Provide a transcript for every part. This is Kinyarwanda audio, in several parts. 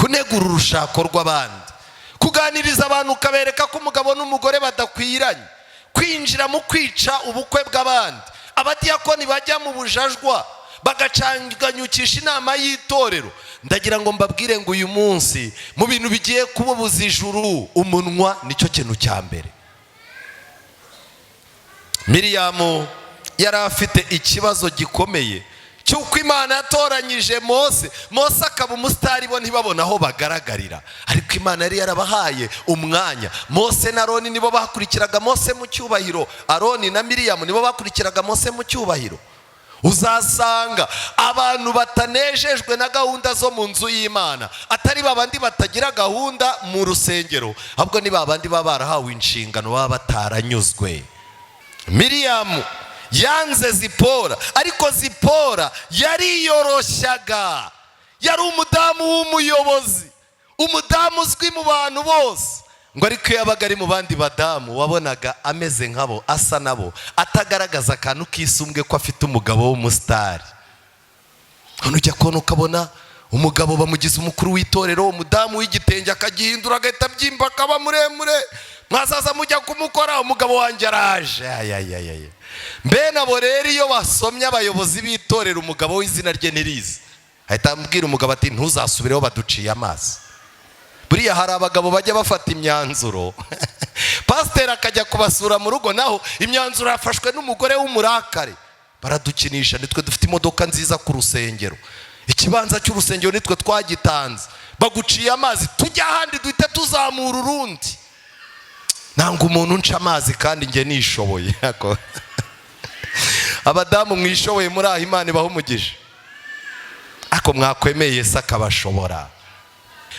kunegura urushako rw'abandi, kuganiriza abantu ukabereka ko umugabo n'umugore badakwiranye, kwinjira mu kwica ubukwe bw'abandi. Abadiyakoni bajya mu bujajwa bagacanganyukisha inama y'itorero. Ndagira ngo mbabwire ngo uyu munsi mu bintu bigiye kububuza ijuru, umunwa nicyo kintu cya mbere. Miriyamu yari afite ikibazo gikomeye cy'uko Imana yatoranyije Mose akaba umusitari, bo ntibabona aho bagaragarira, ariko Imana yari yarabahaye umwanya. Mose na Aroni nibo bakurikiraga Mose mu cyubahiro, Aroni na Miriyamu nibo bakurikiraga Mose mu cyubahiro. Uzasanga abantu batanejejwe na gahunda zo mu nzu y'Imana atari babandi batagira gahunda mu rusengero, ahubwo ni babandi baba barahawe inshingano baba bataranyuzwe. Miriyamu yanze Zipora, ariko Zipora yariyoroshyaga, yari umudamu w'umuyobozi, umudamu uzwi mu bantu bose, ngo ariko iyo yabaga ari mu bandi badamu wabonaga ameze nkabo, asa nabo, atagaragaza akantu kisumbwe ko afite umugabo w'umusitari. Hano ujya kubona ukabona umugabo bamugize umukuru w'itorero, umudamu w'igitenge akagihindura agahita abyimba akaba muremure, mwazaza mujya kumukora, umugabo wanjye araje. Mbe nabo rero iyo basomye abayobozi b'itorero umugabo w'izina rye ntirizi, ahita ambwira umugabo ati ntuzasubireho baduciye amazi. Buriya hari abagabo bajya bafata imyanzuro pasiteri akajya kubasura mu rugo, naho imyanzuro yafashwe n'umugore w'umurakare, baradukinisha. Nitwe dufite imodoka nziza ku rusengero, ikibanza cy'urusengero nitwe twagitanze, baguciye amazi, tujya ahandi duhita tuzamura urundi. Nanga umuntu nca amazi kandi nge nishoboye. Abadamu mwishoboye muri aho Imana ibaha umugisha, ako mwakwemeye Yesu akabashobora.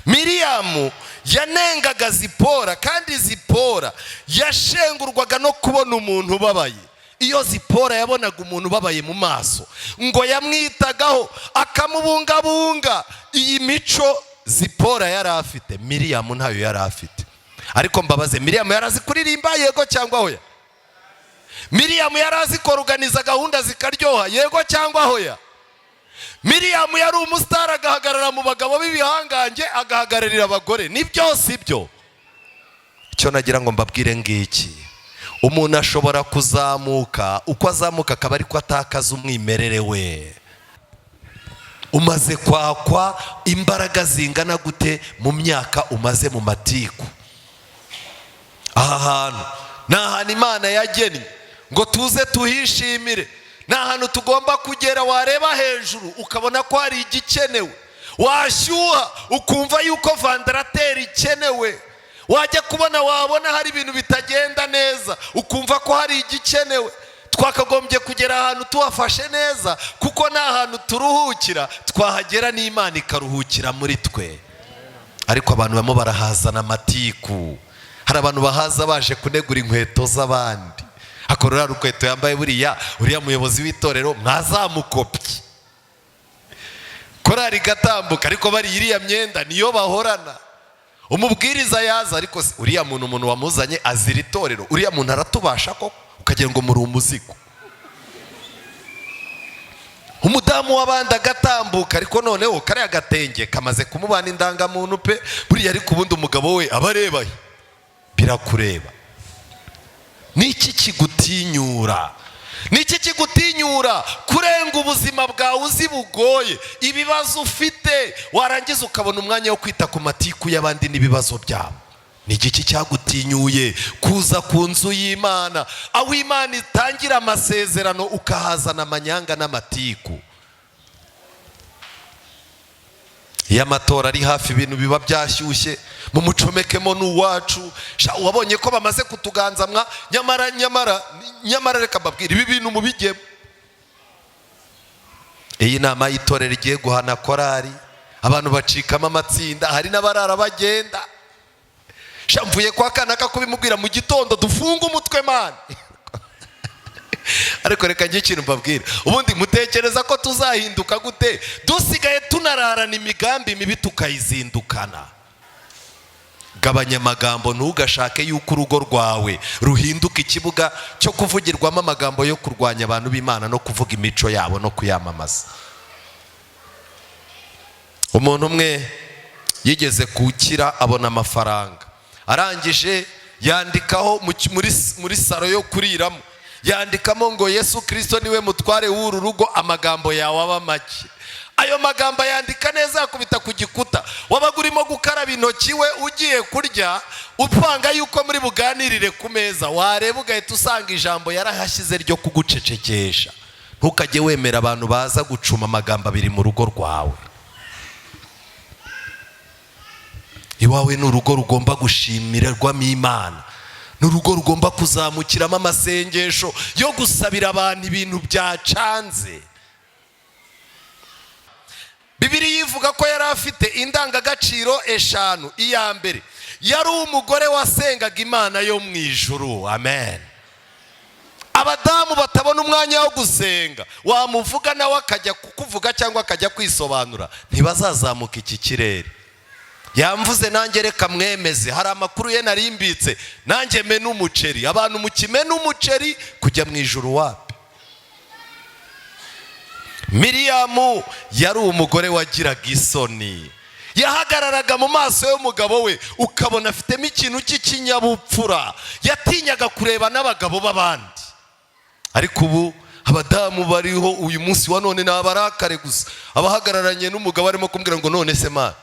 Miriyamu yanengaga Zipora, kandi Zipora yashengurwaga no kubona umuntu ubabaye. Iyo Zipora yabonaga umuntu ubabaye mu maso ngo yamwitagaho akamubungabunga. Iyi mico Zipora yari afite, Miriyamu ntayo yari afite. Ariko mbabaze, Miriyamu yarazi kuririmba yego cyangwa hoya? Miriyamu yarazi koruganiza gahunda zikaryoha yego cyangwa hoya? Miriyamu yari umusitari, agahagarara mu bagabo b'ibihangange, agahagararira abagore. Ni byose ibyo. Icyo nagira ngo mbabwire ngiki, umuntu ashobora kuzamuka, uko azamuka akaba ariko atakaza umwimerere we. Umaze kwakwa imbaraga zingana gute mu myaka umaze mu matiku? Aha hantu ni ahantu Imana yagennye ngo tuze tuhishimire, ni ahantu tugomba kugera. Wareba hejuru ukabona ko hari igikenewe, washyuha ukumva yuko vandarateri ikenewe, wajya kubona wabona hari ibintu bitagenda neza ukumva ko hari igikenewe. Twakagombye kugera ahantu tuwafashe neza, kuko ni ahantu turuhukira, twahagera n'Imana ikaruhukira muri twe. Ariko abantu bamo barahazana amatiku. Hari abantu bahaza baje kunegura inkweto z'abandi, akorora rukweto yambaye uriya muyobozi w'itorero mwazamukopye, korari gatambuka, ariko bari iriya myenda niyo bahorana. Umubwiriza yaza, ariko uriya muntu wamuzanye azira itorero, uriya muntu aratubasha koko, ukagira ngo muri umuzigo. Umudamu w'abandi agatambuka, ariko noneho kariya gatenge kamaze kumubana indangamuntu pe, buriya ariko ubundi umugabo we abarebaye. Birakureba. Niki kigutinyura? Niki kigutinyura kurenga ubuzima bwawe uzi bugoye, ibibazo ufite, warangiza ukabona umwanya wo kwita ku matiku y'abandi n'ibibazo byabo? Ni igiki cyagutinyuye kuza ku nzu y'Imana, aho Imana itangira amasezerano, ukahazana amanyanga n'amatiku? Iyo amatora ari hafi ibintu biba byashyushye, mumucomekemo n'uwacu. Wabonye ko bamaze kutuganza mwa, nyamara reka mbabwire ibi bintu mubigemo. Iyi nama y'itorero igiye guhana korari, abantu bacikamo amatsinda, hari n'abarara bagenda. Mvuye kwa kanaka kubimubwira mu gitondo, dufunga umutwe mani. Ariko reka njye ikintu mbabwira, ubundi mutekereza ko tuzahinduka gute dusigaye tunararana imigambi mibi tukayizindukana? Gabanya amagambo, ntugashake yuko urugo rwawe ruhinduka ikibuga cyo kuvugirwamo amagambo yo kurwanya abantu b'Imana no kuvuga imico yabo no kuyamamaza. Umuntu umwe yigeze kukira abona amafaranga, arangije yandikaho muri saro yo kuriramo, yandikamo ngo Yesu Kristo niwe mutware w'uru rugo, amagambo yawe aba make. Ayo magambo yandika neza, yakubita ku gikuta. Wabaga urimo gukaraba intoki we ugiye kurya, upanga yuko muri buganirire ku meza, wareba ugahita usanga ijambo yarahashyize ryo kugucecekesha. Ntukajye wemera abantu baza gucuma amagambo abiri mu rugo rwawe. Iwawe ni urugo rugomba gushimirwamo Imana, ni urugo rugomba kuzamukiramo amasengesho yo gusabira abantu ibintu byacanze. Bibiliya ivuga ko yari afite indangagaciro 5. Iya mbere, yari umugore wasengaga Imana yo mu ijuru. Amen. Abadamu batabona umwanya wo gusenga, wamuvuga nawe akajya kukuvuga cyangwa akajya kwisobanura, ntibazazamuka iki kirere. Yamvuze nanjye reka mwemeze, hari amakuru ye narimbitse, nanjye mena umuceri. Abantu mukimena umuceri kujya mu ijuru wapi? Miriyamu yari umugore wagiraga isoni, yahagararaga mu maso y'umugabo we ukabona afitemo ikintu cy'ikinyabupfura, yatinyaga kureba n'abagabo b'abandi. Ariko ubu abadamu bariho uyu munsi wa none n'abarakare gusa, abahagararanye n'umugabo arimo kumbwira ngo none se ma,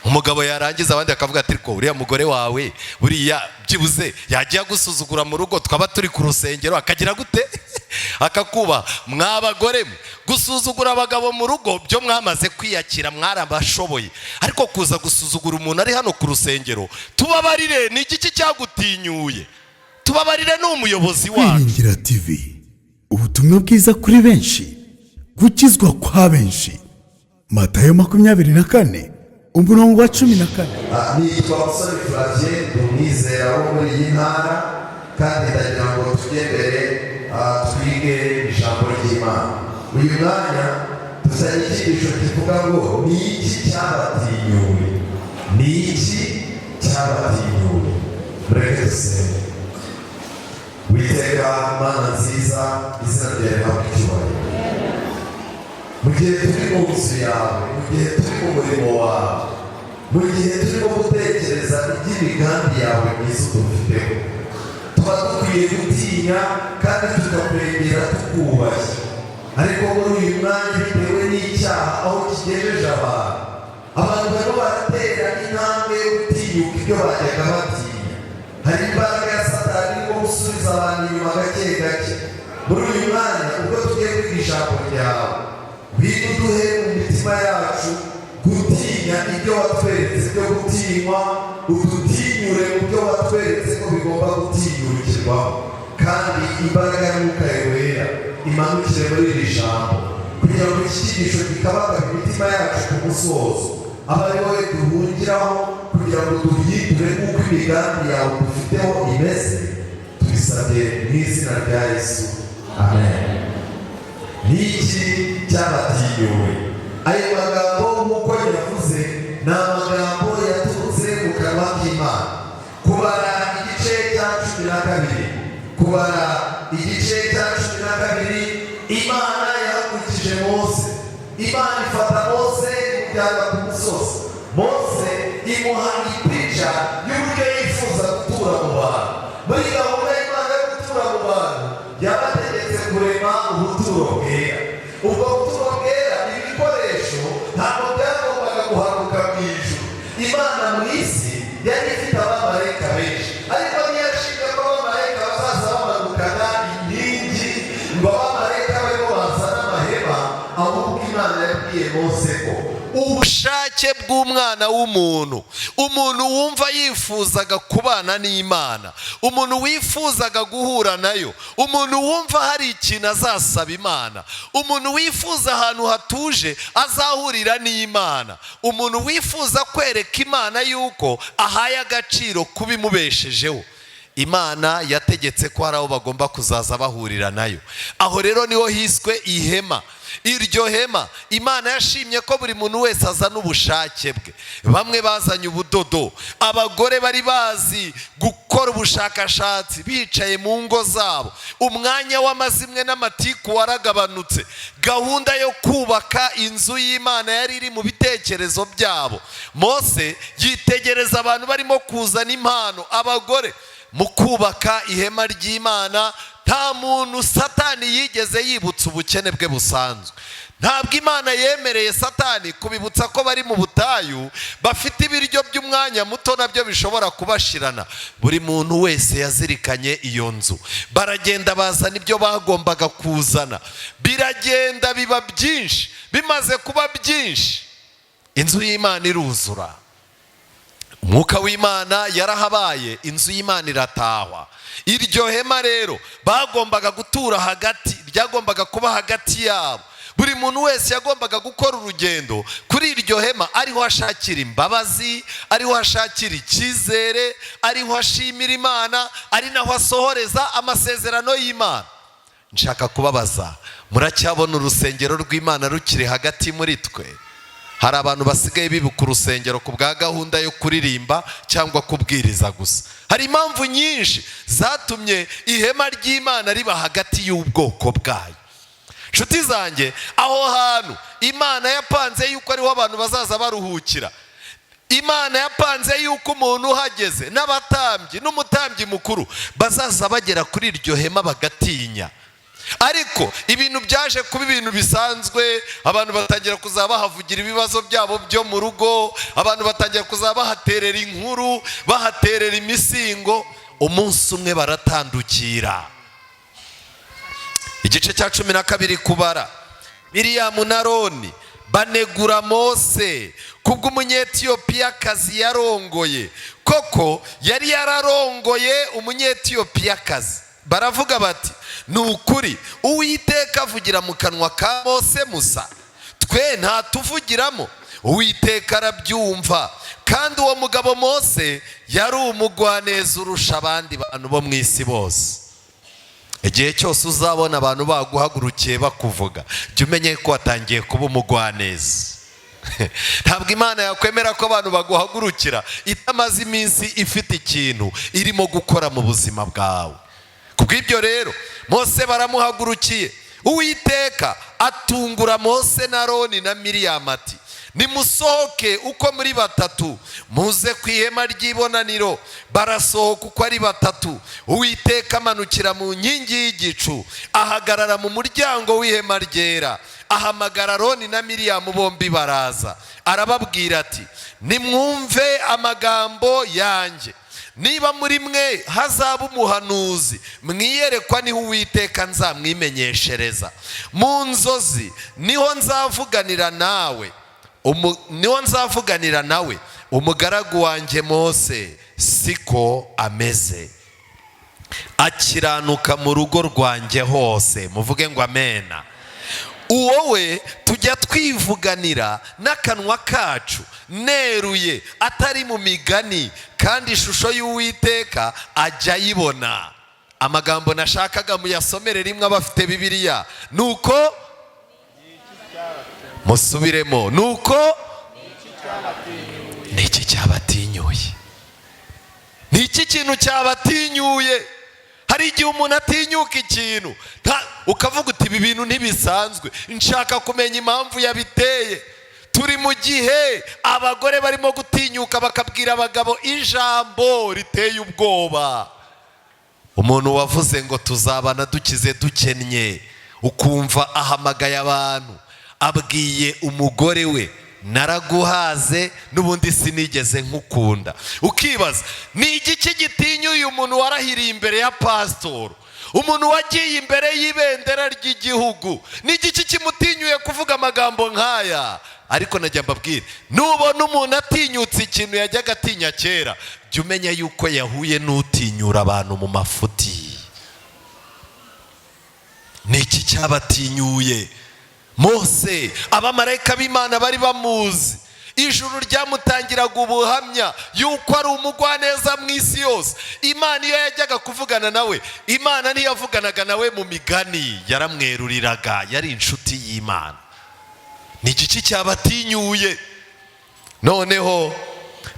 umugabo yarangiza abandi akavuga ati ko uriya mugore wawe buriya byibuze yagiye gusuzugura mu rugo, twaba turi ku rusengero akagira gute akakuba. Mwabagore gusuzugura abagabo mu rugo byo mwamaze kwiyakira, mwarabashoboye. Ariko kuza gusuzugura umuntu ari hano ku rusengero, tubabarire, ni igiki cyagutinyuye? Tubabarire ni umuyobozi wacu. kwringiratv, ubutumwa bwiza kuri benshi, gukizwa kwa benshi. Matayo 24 umurongo wa 14. Nitwa MUSONI Flavien, umwizera wo muri iyi ntara, kandi ndagira ngo tugendere twige ijambo ry'Imana. Uyu mwanya tuzanye icyigisho kivuga ngo ni iki cyabatinyuye, ni iki cyabatinyuye. Mureke dusenge. Witeka Mana nziza, izina ryawe rihabwe icyubahiro. Mu gihe turi mu nzu yawe, mu gihe turi mu murimo wawe, mu gihe turimo gutekereza iby'imigambi yawe myiza udufiteho, tuba dukwiye gutinya kandi tukakwegera tukubashye. Ariko muri uyu mwanya bitewe n'icyaha aho kigejeje abantu barimo baratera intambwe yo gutinyuka ibyo bajyaga batinya. Hari imbaraga ya Satani irimo gusubiza abantu inyuma gake gake. Muri uyu mwanya ubwo tugiye kwiga ijambo ryawe, biduhe mu mitima yacu gutinya ibyo watweretse byo gutinywa, udutinyure mu byo watweretse ko bigomba gutinyurikirwaho. Kandi imbaraga y'Umwuka wera imanukire muri iri jambo, kugira ngo iki cyigisho gikabaga imitima yacu ku musozo, aba ari wowe duhungiraho, kugira ngo duhindure uko imigambi yawe dufiteho imeze. Tubisabye mu izina rya Yesu, amen. Ni iki cyabatinyuwe? Ayo magambo nk'uko yavuze ni amagambo yaturutse mu kanwa k'Imana. Kubara igice cya 12, kubara igice cya 12, Imana yahagurukije Mose. Imana ifata Mose imujyana ku musozi. Mose imuha ipica y'uburyo yifuza gutura mu bantu. Muri gahunda y'Imana yo gutura mu bantu, yabategetse kurema ubuturo bwera. Ubwo buturo bwera ni ibikoresho ntabwo byagombaga guhanuka mu ijuru. Imana mu isi yari ifite abamarayika benshi, ariko ntiyashimye ko abamarayika bazaza bamanukana inkingi ngo abamarayika barimo bazana amahema, ahubwo Imana yabwiye Mose ko ubushake bw'umwana w'umuntu, umuntu wumva yifuzaga kubana n'Imana, umuntu wifuzaga guhura nayo, umuntu wumva hari ikintu azasaba Imana, umuntu wifuza ahantu hatuje azahurira n'Imana, umuntu wifuza kwereka Imana yuko ahaye agaciro kubimubeshejeho. Imana yategetse ko hari aho bagomba kuzaza bahurira nayo. Aho rero niho hiswe ihema. iryo hema Imana yashimye ko buri muntu wese azana ubushake bwe. Bamwe bazanye ubudodo, abagore bari bazi gukora ubushakashatsi bicaye mu ngo zabo. Umwanya w'amazimwe n'amatiku waragabanutse. Gahunda yo kubaka inzu y'Imana yari iri mu bitekerezo byabo. Mose yitegereza abantu barimo kuzana impano. Abagore mu kubaka ihema ry'Imana, nta muntu Satani yigeze yibutsa ubukene bwe busanzwe. Ntabwo Imana yemereye Satani kubibutsa ko bari mu butayu bafite ibiryo by'umwanya muto nabyo bishobora kubashirana. Buri muntu wese yazirikanye iyo nzu. Baragenda bazana ibyo bagombaga kuzana, biragenda biba byinshi. Bimaze kuba byinshi, inzu y'Imana iruzura. Umwuka w'Imana yarahabaye, inzu y'Imana iratahwa. Iryo hema rero bagombaga gutura hagati, ryagombaga kuba hagati yabo. Buri muntu wese yagombaga gukora urugendo kuri iryo hema, ariho ashakira imbabazi, ariho ashakira icyizere, ariho ashimira Imana, ari naho asohoreza amasezerano y'Imana. Nshaka kubabaza, muracyabona urusengero rw'Imana rukiri hagati muri twe? Hari abantu basigaye bibuka urusengero ku bwa gahunda yo kuririmba cyangwa kubwiriza gusa. Hari impamvu nyinshi zatumye ihema ry'Imana riba hagati y'ubwoko bwayo. Nshuti zanjye, aho hantu Imana yapanze yuko ariho abantu bazaza baruhukira. Imana yapanze yuko umuntu uhageze n'abatambyi n'umutambyi mukuru bazaza bagera kuri iryo hema bagatinya. Ariko ibintu byaje kuba ibintu bisanzwe. Abantu batangira kuzaba bahavugira ibibazo byabo byo mu rugo. Abantu batangira kuzaba bahaterera inkuru, bahaterera imisingo. Umunsi umwe baratandukira. Igice cya 12 kubara, Miriyamu na Aroni banegura Mose kubw'umunyetiyopiyakazi yarongoye. Koko yari yararongoye umunyetiyopiyakazi. Baravuga bati, ni ukuri Uwiteka avugira mu kanwa ka Mose musa, twe nta tuvugiramo. Uwiteka arabyumva. Kandi uwo mugabo Mose yari umugwaneza urusha abandi bantu bo mu isi bose. Igihe cyose uzabona abantu baguhagurukiye bakuvuga, jya umenye ko watangiye kuba umugwaneza. Ntabwo Imana yakwemera ko abantu baguhagurukira itamaze iminsi ifite ikintu irimo gukora mu buzima bwawe. Kubw'ibyo rero Mose baramuhagurukiye. Uwiteka atungura Mose na Aroni na Miriyamu ati, nimusohoke uko muri batatu muze ku ihema ry'ibonaniro. Barasohoka uko ari batatu. Uwiteka amanukira mu nkingi y'igicu, ahagarara mu muryango w'ihema ryera. Ahamagara Aroni na Miriyamu, bombi baraza. Arababwira ati, nimwumve amagambo yanjye. Niba muri mwe hazaba umuhanuzi, mwiyerekwa niho Uwiteka nzamwimenyeshereza. Mu nzozi niho nzavuganira nawe. Umugaragu wanjye Mose siko ameze. Akiranuka mu rugo rwanjye hose. Muvuge ngo amena. Uwowe tujya twivuganira n'akanwa kacu neruye, atari mu migani, kandi ishusho y'Uwiteka ajya yibona. Amagambo nashakaga muyasomere rimwe abafite Bibiliya. Nuko musubiremo. Nuko niki cyabatinyuye? Niki kintu cyabatinyuye? Hari igihe umuntu atinyuka ikintu ukavuga uti ibi bintu ntibisanzwe, nshaka kumenya impamvu yabiteye. Turi mu gihe abagore barimo gutinyuka bakabwira abagabo ijambo riteye ubwoba. Umuntu wavuze ngo tuzabana dukize dukennye, ukumva ahamagaye abantu, abwiye umugore we, naraguhaze n'ubundi sinigeze nkukunda. Ukibaza, ni igiki gitinyuye umuntu warahiriye imbere ya pasitoro, umuntu wagiye imbere y'ibendera ry'igihugu? Ni igiki kimutinyuye kuvuga amagambo nk'aya? Ariko najya mbabwira, nubona umuntu atinyutse ikintu yajyaga atinya kera, jya umenya yuko yahuye n'utinyura abantu mu mafuti. Ni iki cyabatinyuye? Mose, abamarayika b'Imana bari bamuzi. ijuru ryamutangiraga ubuhamya yuko ari umugwaneza mu isi yose. Imana iyo yajyaga kuvugana nawe, Imana ntiyavuganaga nawe mu migani, yaramweruriraga, yari inshuti y'Imana. Ni igiki cyabatinyuye? Noneho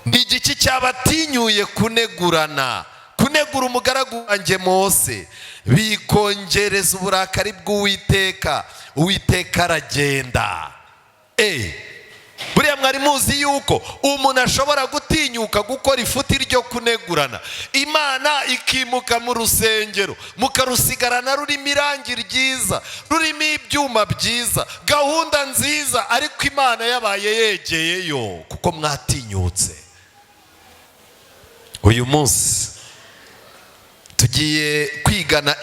ni igiki cyabatinyuye kunegura umugaragu wanjye Mose, bikongereza uburakari bw'Uwiteka. Uwiteka aragenda. Buriya mwari muzi yuko umuntu ashobora gutinyuka gukora ifuti ryo kunegurana, Imana ikimuka mu rusengero mukarusigarana rurimo irangi ryiza, rurimo ibyuma byiza, gahunda nziza, ariko Imana yabaye yegeyeyo kuko mwatinyutse. Uyu munsi tugiye kwigana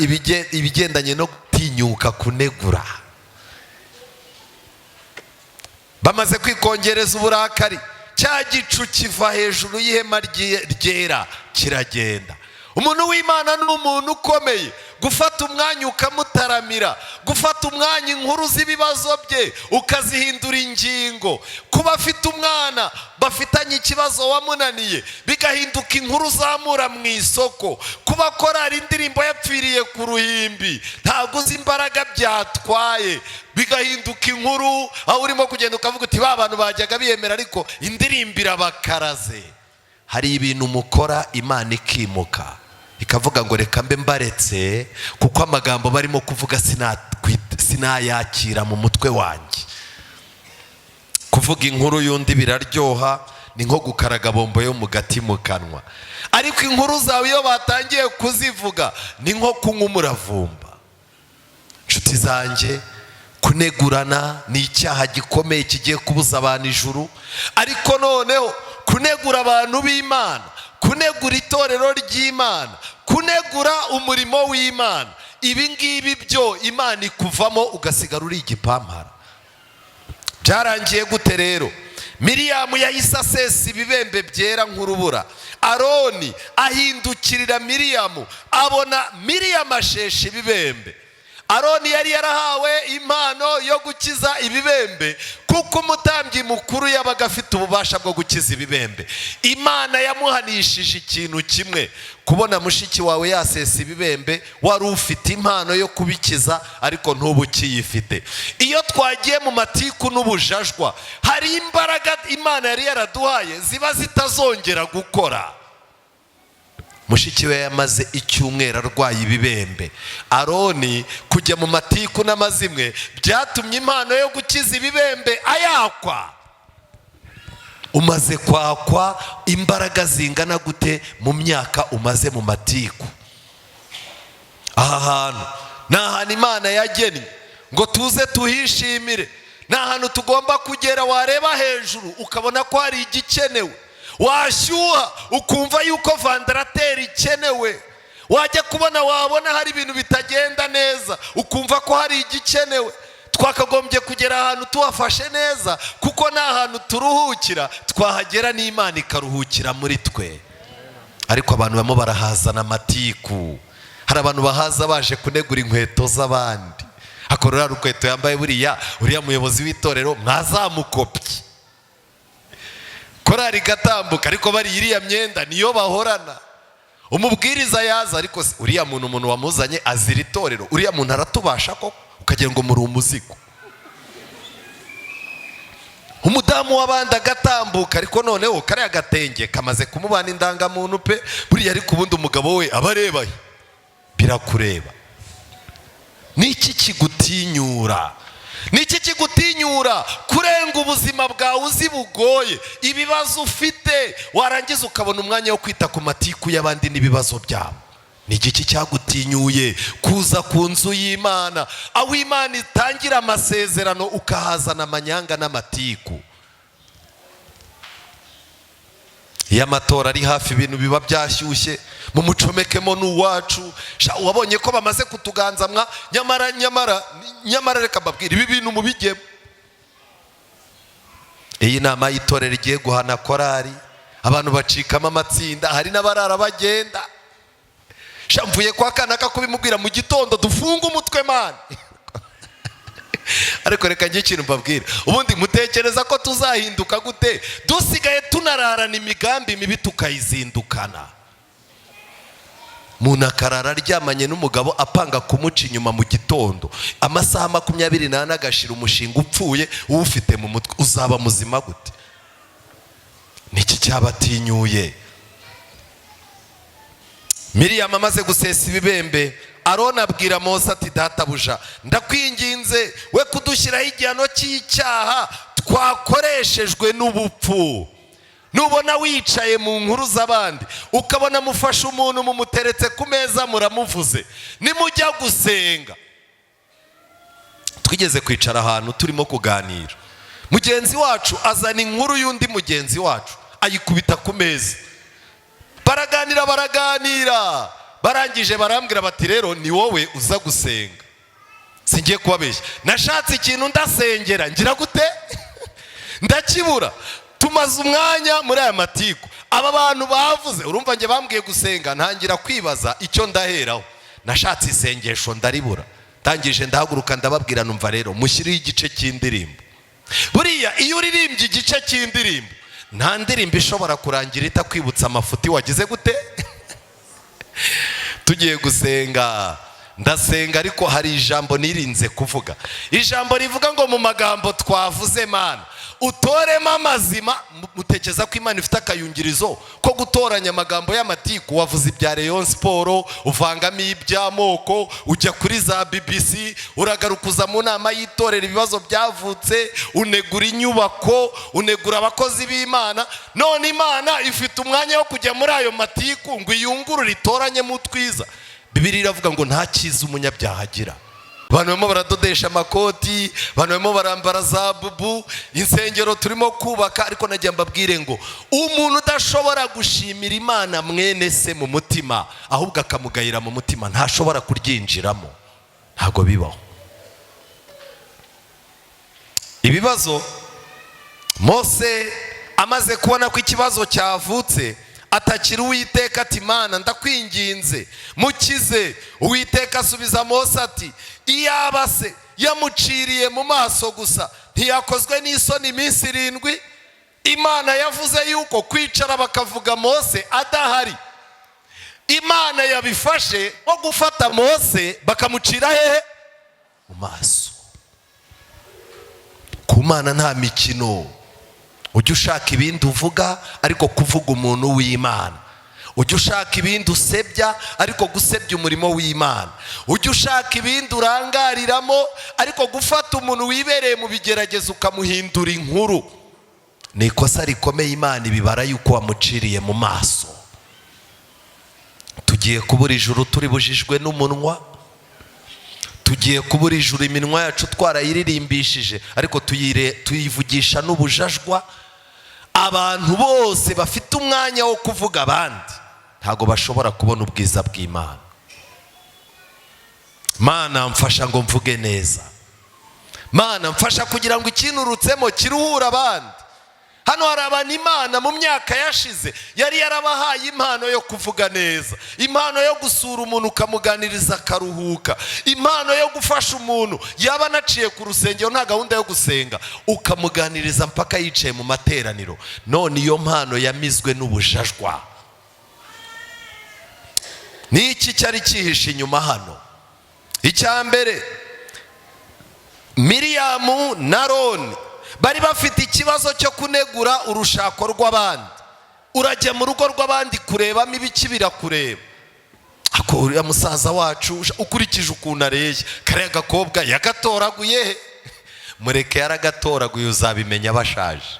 ibigendanye no gutinyuka kunegura. Bamaze kwikongereza uburakari, cya gicu kiva hejuru y'ihema ryera kiragenda. Umuntu w'Imana ni umuntu ukomeye, gufata umwanya ukamutaramira, gufata umwanya inkuru z'ibibazo bye ukazihindura ingingo. Kuba afite umwana bafitanye ikibazo wamunaniye bigahinduka inkuru zamura mu isoko. Kuba korari indirimbo yapfiriye ku ruhimbi ntabwo uzi imbaraga byatwaye, bigahinduka inkuru aho urimo kugenda ukavuga uti ba bantu bajyaga biyemera ariko indirimbo irabakaraze. Hari ibintu mukora Imana ikimuka ikavuga ngo reka mbe mbaretse kuko amagambo barimo kuvuga sinayakira mu mutwe wanjye. Kuvuga inkuru y'undi biraryoha, ni nko gukaraga bombo yo mu gati mu kanwa, ariko inkuru zawe iyo batangiye kuzivuga ni nko kunywa umuravumba. Nshuti zanjye, kunegurana ni icyaha gikomeye kigiye kubuza abantu ijuru, ariko noneho kunegura abantu b'Imana, kunegura itorero ry'Imana, kunegura umurimo w'Imana, ibi ngibi byo Imana ikuvamo ugasigara uri igipampara. Byarangiye gute rero? Miriyamu yahise asesa ibibembe byera nk'urubura. Aroni ahindukirira Miriyamu, abona Miriyamu asheshe ibibembe. Aroni yari yarahawe impano yo gukiza ibibembe kuko umutambyi mukuru yabaga afite ububasha bwo gukiza ibibembe. Imana yamuhanishije ikintu kimwe, kubona mushiki wawe yasesa ibibembe, wari ufite impano yo kubikiza ariko ntubu ukiyifite. Iyo twagiye mu matiku n'ubujajwa, hari imbaraga Imana yari yaraduhaye ziba zitazongera gukora. Mushiki we yamaze icyumweru arwaye ibibembe. Aroni kujya mu matiku n'amazimwe byatumye impano yo gukiza ibibembe ayakwa. Umaze kwakwa imbaraga zingana gute mu myaka umaze mu matiku? Aha hantu ni ahantu Imana yagennye ngo tuze tuhishimire, ni ahantu tugomba kugera. Wareba hejuru ukabona ko hari igikenewe, washyuha ukumva yuko vandarateri ikenewe, wajya kubona wabona hari ibintu bitagenda neza ukumva ko hari igikenewe. Twakagombye kugera ahantu tuwafashe neza kuko ni ahantu turuhukira, twahagera n'Imana ikaruhukira muri twe. Ariko abantu bamo barahazana amatiku. Hari abantu bahaza baje kunegura inkweto z'abandi, akorora rukweto yambaye uriya muyobozi w'itorero mwazamukopye, korari gatambuka ariko bari iriya myenda niyo bahorana. Umubwiriza yaza ariko uriya muntu wamuzanye azira itorero, uriya muntu aratubasha koko, ukagira ngo muri umuzigo. Umudamu w'abandi agatambuka ariko noneho kariya gatenge kamaze kumubana indangamuntu pe, buriya ariko ubundi umugabo we abareba. Birakureba. Niki kigutinyura? Niki kigutinyura kurenga ubuzima bwawe uzi bugoye, ibibazo ufite, warangiza ukabona umwanya wo kwita ku matiku y'abandi n'ibibazo byabo? Ni igiki cyagutinyuye kuza ku nzu y'Imana, aho Imana itangira amasezerano ukahazana amanyanga n'amatiku? Iyo amatora ari hafi ibintu biba byashyushye, mumucomekemo n'uwacu. Wabonye ko bamaze kutuganza mwa, nyamara reka mbabwire ibi bintu mubigemo. Iyi nama y'itorero igiye guhana korari, abantu bacikamo amatsinda, hari n'abarara bagenda. Mvuye kwa Kanaka kubimubwira mu gitondo, dufunga umutwe mani. ariko reka njye ikintu mbabwira, ubundi mutekereza ko tuzahinduka gute dusigaye tunararana imigambi mibi tukayizindukana? Umuntu akarara aryamanye n'umugabo apanga kumuca inyuma mu gitondo, amasaha 24 agashira umushinga upfuye uwufite mu mutwe, uzaba muzima gute? Niki cyabatinyuye? Miriam amaze gusesa ibibembe, Aroni abwira Mose ati databuja, ndakwinginze we kudushyiraho igihano cy'icyaha twakoreshejwe n'ubupfu. Nubona wicaye mu nkuru z'abandi ukabona mufasha umuntu mumuteretse ku meza muramuvuze, nimujya gusenga. Twigeze kwicara ahantu turimo kuganira, mugenzi wacu azana inkuru y'undi mugenzi wacu ayikubita ku meza, baraganira barangije barambwira bati rero ni wowe uza gusenga. Singiye kubabeshya, nashatse ikintu ndasengera ngira gute ndakibura. Tumaze umwanya muri aya matiku, aba bantu bavuze, urumva nge bambwiye gusenga, ntangira kwibaza icyo ndaheraho. Nashatse isengesho ndaribura, tangije ndahaguruka ndababwira, numva rero mushyiriho igice cy'indirimbo. Buriya iyo uririmbye igice cy'indirimbo, nta ndirimbo ishobora kurangira itakwibutsa amafuti wagize gute. Tugiye gusenga, ndasenga, ariko hari ijambo nirinze kuvuga. Ijambo rivuga ngo mu magambo twavuze Mana utoremo amazima. Mutekereza ko Imana ifite akayungirizo ko gutoranya amagambo y'amatiku? Wavuze ibya Rayon Sport, uvangamo iby'amoko, ujya kuri za BBC, uragarukuza mu nama y'itorero ibibazo byavutse, unegura inyubako, unegura abakozi b'Imana. None Imana ifite umwanya wo kujya muri ayo matiku ngo iyungurure itoranye mu twiza? Bibiliya iravuga ngo nta cyiza umunyabyaha agira. Abantu barimo baradodesha amakoti, abantu barimo barambara za bubu, insengero turimo kubaka, ariko nagiye mbabwire ngo umuntu udashobora gushimira Imana mwene se mu mutima, ahubwo akamugayira mu mutima, ntashobora kuryinjiramo. Ntago bibaho. Ibibazo, Mose amaze kubona ko ikibazo cyavutse, atakira Uwiteka ati Mana ndakwinginze mukize. Uwiteka asubiza Mose ati iyaba se yamuciriye mu maso gusa ntiyakozwe n'isoni iminsi 7. Imana yavuze yuko kwicara bakavuga Mose adahari. Imana yabifashe nko gufata Mose bakamucira hehe? Mu maso. Ku Mana nta mikino. Ujya ushaka ibindi uvuga, ariko kuvuga umuntu w'Imana. Ujya ushaka ibindi usebya, ariko gusebya umurimo w'Imana. Ujya ushaka ibindi urangariramo, ariko gufata umuntu wibereye mu bigeragezo ukamuhindura inkuru. Ni ikosa rikomeye Imana ibibara yuko wamuciriye mu maso. Tugiye kubura ijuru turi bujijwe n'umunwa. Tugiye kubura ijuru iminwa yacu twarayiririmbishije, ariko tuyivugisha n'ubujajwa. Abantu bose bafite umwanya wo kuvuga abandi ntago bashobora kubona ubwiza bw'Imana. Mana mfasha ngo mvuge neza. Mana mfasha kugira ngo ikinurutsemo kiruhura abandi. Hano hari abantu Imana mu myaka yashize yari yarabahaye impano yo kuvuga neza, impano yo gusura umuntu ukamuganiriza akaruhuka, impano yo gufasha umuntu yaba naciye ku rusengero nta gahunda yo gusenga ukamuganiriza mpaka yicaye mu materaniro. None iyo mpano yamizwe n'ubujajwa. Niki cyari cyihishe inyuma hano? Icyambere, Miriam na Aroni bari bafite ikibazo cyo kunegura urushako rw'abandi. Urajya mu rugo rw'abandi kurebamo ibiki birakureba. Ako uriya musaza wacu ukurikije ukuntu areye, kariya gakobwa yagatoraguye. Mureke yaragatoraguye uzabimenya bashaje.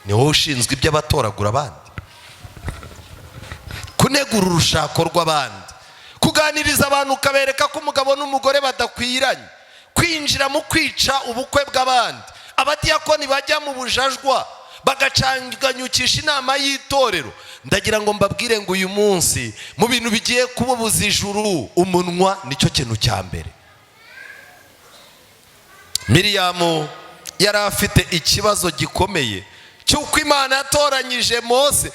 Ni wowe ushinzwe iby'abatoragura abandi. Kunegura urushako rw'abandi, kuganiriza abantu ukabereka ko umugabo n'umugore badakwiranye, kwinjira mu kwica ubukwe bw'abandi. Abadiyakoni bajya mu bujajwa bagacanganyukisha inama y'itorero. Ndagira ngo mbabwire ngo uyu munsi mu bintu bigiye kububuza ijuru, umunwa nicyo kintu cya mbere. Miriam yari afite ikibazo gikomeye cyuko Imana yatoranyije Mose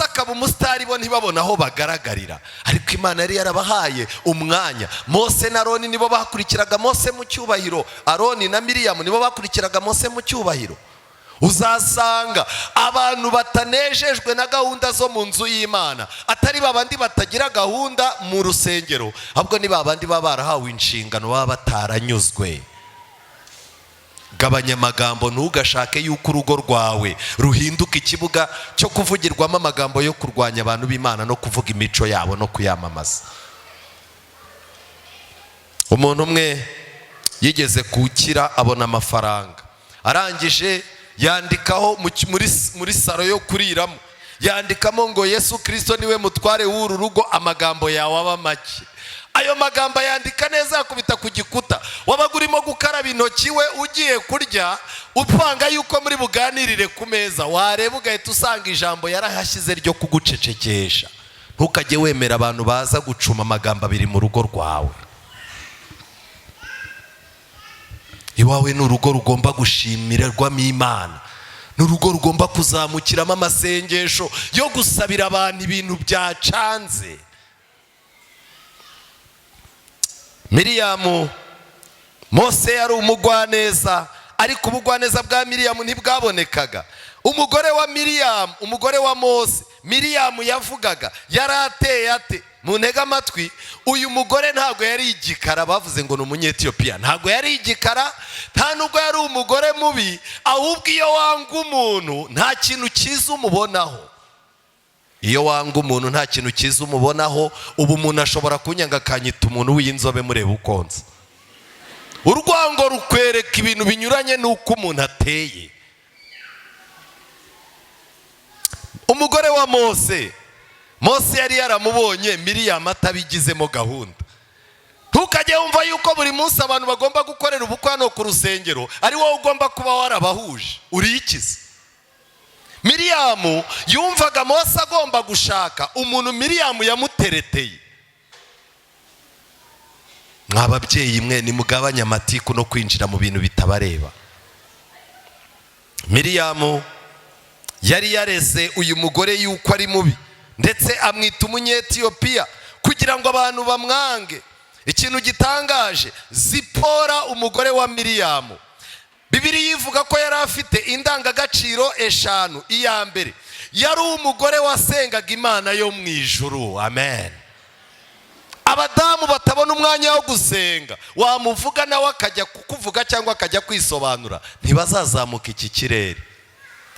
akaba umusitari bo ntibabona aho bagaragarira, ariko Imana yari yarabahaye umwanya. Mose na Aroni nibo bakurikiraga Mose mu cyubahiro, Aroni na Miriyamu nibo bakurikiraga Mose mu cyubahiro. Uzasanga abantu batanejejwe na gahunda zo mu nzu y'Imana atari babandi batagira gahunda mu rusengero, ahubwo ni babandi baba barahawe inshingano baba bataranyuzwe. Gabanya amagambo, ntugashake yuko urugo rwawe ruhinduka ikibuga cyo kuvugirwamo amagambo yo kurwanya abantu b'Imana no kuvuga imico yabo no kuyamamaza. Umuntu umwe yigeze kukira abona amafaranga, arangije yandikaho muri saro yo kuriramo, yandikamo ngo Yesu Kristo niwe mutware w'uru rugo, amagambo yawe aba make. Ayo magambo yandika neza yakubita ku gikuta. Wabaga urimo gukaraba intoki we ugiye kurya, upanga yuko muri buganirire ku meza, wareba ugahita usanga ijambo yarahashyize ryo kugucecekesha. Ntukajye wemera abantu baza gucuma amagambo abiri mu rugo rwawe. Iwawe ni urugo rugomba gushimirwamo Imana, ni urugo rugomba kuzamukiramo amasengesho yo gusabira abantu ibintu byacanze. Miriyamu, Mose yari umugwaneza, ariko ubugwaneza bwa Miriyamu ntibwabonekaga. Umugore wa Miriyamu, umugore wa Mose, Miriyamu yavugaga yari ateye ate? Muntega amatwi, uyu mugore ntabwo yari igikara bavuze ngo ni umunyetiyopiya, ntabwo yari igikara, nta nubwo yari umugore mubi, ahubwo iyo wanga umuntu nta kintu cyiza umubonaho. Iyo wanga umuntu nta kintu cyiza umubonaho. Ubu umuntu ashobora kunyanga akanyita umuntu w'inzobe mureba ukonza. Urwango rukwereka ibintu binyuranye n'uko umuntu ateye. Umugore wa Mose yari yaramubonye Miriyamu atabigizemo gahunda. Ntukajye wumva yuko buri munsi abantu bagomba gukorera ubukwe hano ku rusengero ari wowe ugomba kuba warabahuje. Uriyikize. Miriyamu yumvaga Mose agomba gushaka umuntu Miriyamu yamutereteye. Mwababyeyi mwe nimugabanya amatiku no kwinjira mu bintu bitabareba. Miriyamu yari yareze uyu mugore yuko ari mubi, ndetse amwita umunyetiyopiya kugira ngo abantu bamwange. Ikintu gitangaje, Zipora umugore wa Miriyamu, Bibiliya ivuga ko yari afite indangagaciro 5. Iya mbere, yari umugore wasengaga Imana yo mu ijuru. Amen. Abadamu batabona umwanya wo gusenga, wamuvuga nawe akajya kukuvuga cyangwa akajya kwisobanura, ntibazazamuka iki kirere.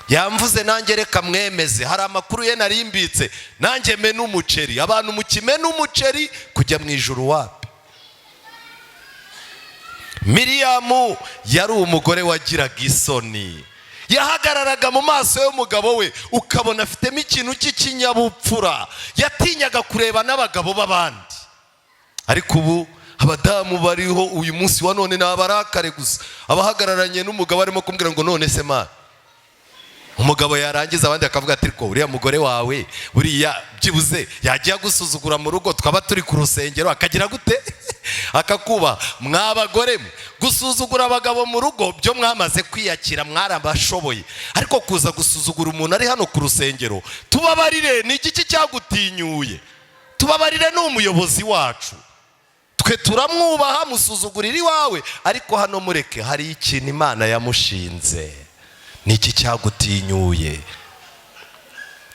Yamvuze nanjye reka mwemeze, hari amakuru ye narimbitse, nanjye mena umuceri. Abantu mukimena umuceri kujya mu ijuru wapi? Miriyamu yari umugore wagiraga isoni, yahagararaga mu maso y'umugabo we ukabona afitemo ikintu cy'ikinyabupfura, yatinyaga kureba n'abagabo b'abandi. Ariko ubu abadamu bariho uyu munsi wa none n'abarakare gusa, abahagararanye n'umugabo arimo kumbwira ngo none se ma, umugabo yarangiza abandi akavuga ati ko uriya mugore wawe buriya byibuze yagiye gusuzugura mu rugo, twaba turi ku rusengero akagira gute akakuba. Mwabagore gusuzugura abagabo mu rugo byo mwamaze kwiyakira, mwarabashoboye, ariko kuza gusuzugura umuntu ari hano ku rusengero, tubabarire, ni igiki cyagutinyuye? Tubabarire, ni umuyobozi wacu, twe turamwubaha, musuzugurira iwawe, ariko hano mureke, hari ikintu Imana yamushinze. Niki cyagutinyuye?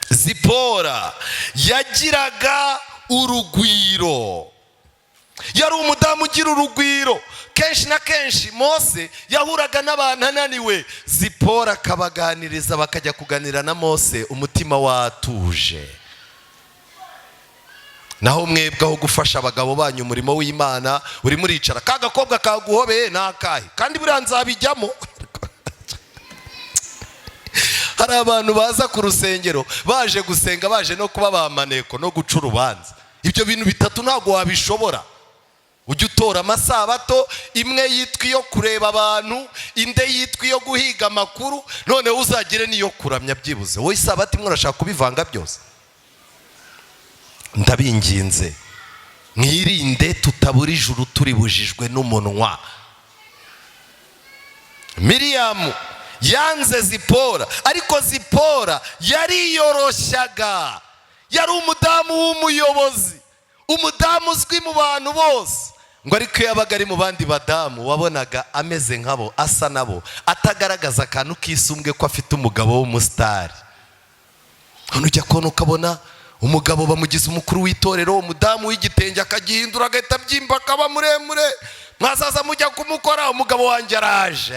Zipora yagiraga urugwiro, yari umudamu ugira urugwiro. Kenshi na kenshi Mose yahuraga n'abantu ananiwe, Zipora akabaganiriza, bakajya kuganira na Mose umutima watuje. Naho mwebwe aho gufasha abagabo banyu umurimo w'Imana, uri muricara, kagakobwa kaguhobeye nakahe kandi buriya nzabijyamo. Hari abantu baza ku rusengero baje gusenga, baje no kuba bamaneko no guca urubanza. Ibyo bintu bitatu ntabwo wabishobora. Ujye utora amasabato, imwe yitwa iyo kureba abantu, inde yitwa iyo guhiga amakuru, none uzagire niyo kuramya byibuze. Wowe isabato imwe urashaka kubivanga byose? Ndabinginze mwirinde tutabura ijuru turi bujijwe n'umunwa. Miriyamu yanze Zipora, ariko Zipora yariyoroshyaga, yari umudamu w'umuyobozi, umudamu uzwi mu bantu bose, ngo ariko iyo yabaga ari mu bandi badamu wabonaga ameze nkabo, asa nabo, atagaragaza akantu kisumbwe ko afite umugabo w'umusitari. Hano ujya kubona ukabona umugabo bamugize umukuru w'itorero, umudamu w'igitenge akagihindura agahita abyimba akaba muremure, mwazaza mujya kumukora, umugabo wanjye araje.